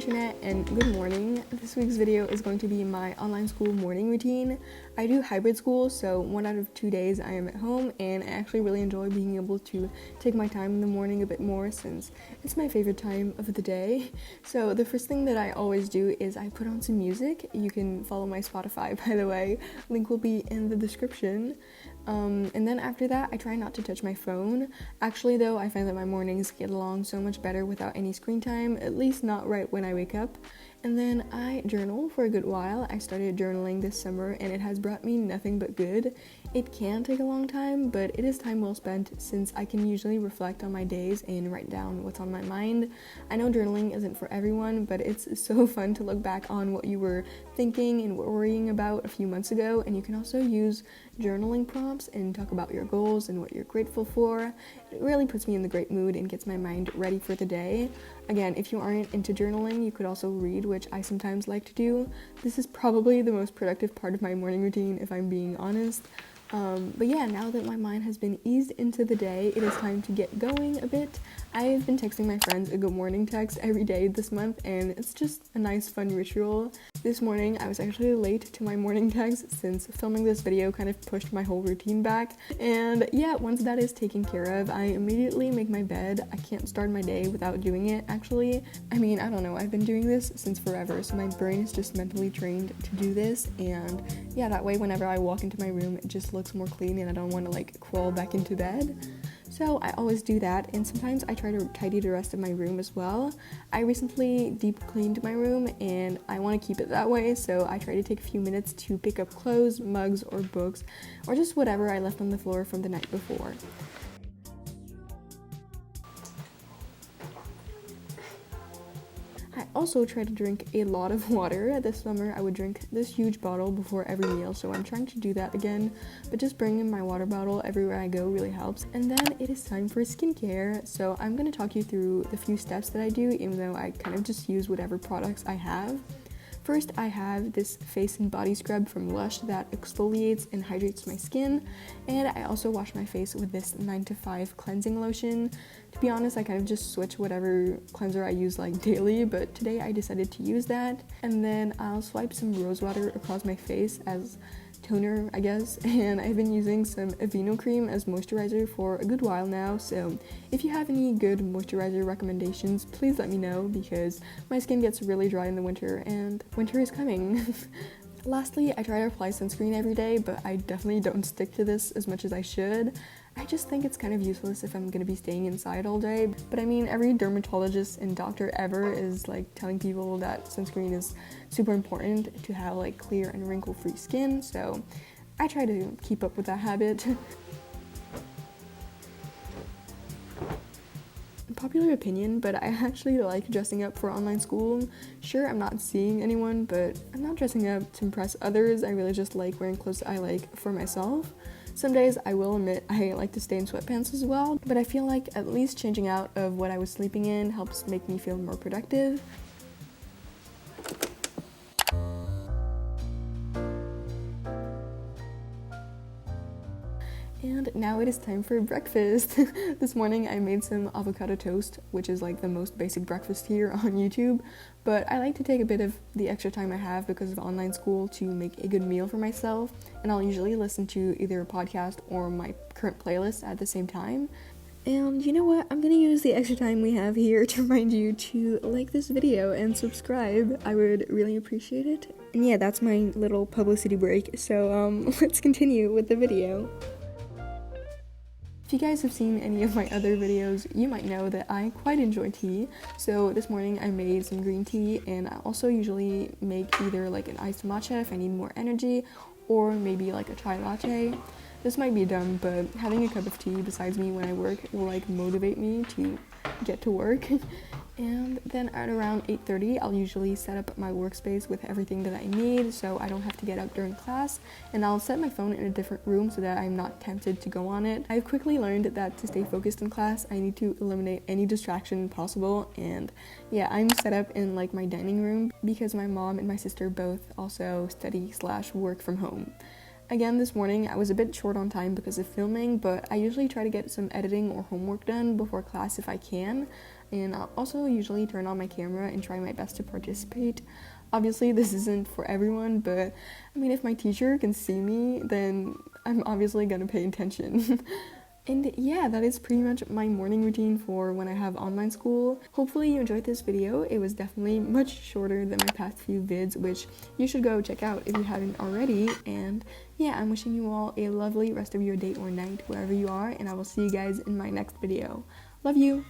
internet, and good morning. This week's video is going to be my online school morning routine. I do hybrid school, so 1 out of 2 days I am at home, and I actually really enjoy being able to take my time in the morning a bit more since it's my favorite time of the day. So the first thing that I always do is I put on some music. You can follow my Spotify, by the way. Link will be in the description. And then after that, I try not to touch my phone. Actually, though, I find that my mornings get along so much better without any screen time, at least not right when I wake up. And then I journal for a good while. I started journaling this summer, and it has brought me nothing but good. It can take a long time, but it is time well spent since I can usually reflect on my days and write down what's on my mind. I know journaling isn't for everyone, but it's so fun to look back on what you were thinking and worrying about a few months ago, and you can also use journaling prompts and talk about your goals and what you're grateful for. It really puts me in the great mood and gets my mind ready for the day. Again, if you aren't into journaling, you could also read, which I sometimes like to do. This is probably the most productive part of my morning routine, if I'm being honest. But yeah, now that my mind has been eased into the day, it is time to get going a bit. I've been texting my friends a good morning text every day this month, and it's just a nice fun ritual. This morning, I was actually late to my morning text since filming this video kind of pushed my whole routine back. And yeah, once that is taken care of, I immediately make my bed. I can't start my day without doing it, actually. I mean, I don't know, I've been doing this since forever, so my brain is just mentally trained to do this. And yeah, that way whenever I walk into my room, it just looks more clean and I don't want to like crawl back into bed. So I always do that, and sometimes I try to tidy the rest of my room as well. I recently deep cleaned my room and I want to keep it that way, so I try to take a few minutes to pick up clothes, mugs, or books, or just whatever I left on the floor from the night before. I also try to drink a lot of water. This summer I would drink this huge bottle before every meal, so I'm trying to do that again, but just bringing my water bottle everywhere I go really helps. And then it is time for skincare, so I'm going to talk you through the few steps that I do, even though I kind of just use whatever products I have. First, I have this face and body scrub from Lush that exfoliates and hydrates my skin, and I also wash my face with this 9 to 5 cleansing lotion. To be honest, I kind of just switch whatever cleanser I use like daily, but today I decided to use that. And then I'll swipe some rose water across my face as toner, I guess, and I've been using some Aveeno cream as moisturizer for a good while now, so if you have any good moisturizer recommendations, please let me know because my skin gets really dry in the winter and winter is coming. Lastly, I try to apply sunscreen every day, but I definitely don't stick to this as much as I should. I just think it's kind of useless if I'm gonna be staying inside all day, but I mean, every dermatologist and doctor ever is like telling people that sunscreen is super important to have like clear and wrinkle-free skin, so I try to keep up with that habit. Popular opinion, but I actually like dressing up for online school. Sure, I'm not seeing anyone, but I'm not dressing up to impress others. I really just like wearing clothes I like for myself. Some days, I will admit, I like to stay in sweatpants as well, but I feel like at least changing out of what I was sleeping in helps make me feel more productive. And now it is time for breakfast. This morning I made some avocado toast, which is like the most basic breakfast here on YouTube, but I like to take a bit of the extra time I have because of online school to make a good meal for myself, and I'll usually listen to either a podcast or my current playlist at the same time. And you know what? I'm gonna use the extra time we have here to remind you to like this video and subscribe. I would really appreciate it. And yeah, that's my little publicity break, so let's continue with the video. If you guys have seen any of my other videos, you might know that I quite enjoy tea. So this morning I made some green tea, and I also usually make either like an iced matcha if I need more energy, or maybe like a chai latte. This might be dumb, but having a cup of tea besides me when I work will like motivate me to get to work. And then at around 8:30, I'll usually set up my workspace with everything that I need so I don't have to get up during class, and I'll set my phone in a different room so that I'm not tempted to go on it. I've quickly learned that to stay focused in class, I need to eliminate any distraction possible, and yeah, I'm set up in like my dining room because my mom and my sister both also study/work from home. Again, this morning I was a bit short on time because of filming, but I usually try to get some editing or homework done before class if I can. and I'll also usually turn on my camera and try my best to participate. Obviously, this isn't for everyone, but I mean, if my teacher can see me, then I'm obviously gonna pay attention. And yeah, that is pretty much my morning routine for when I have online school. Hopefully you enjoyed this video. It was definitely much shorter than my past few vids, which you should go check out if you haven't already. And yeah, I'm wishing you all a lovely rest of your day or night wherever you are, and I will see you guys in my next video. Love you!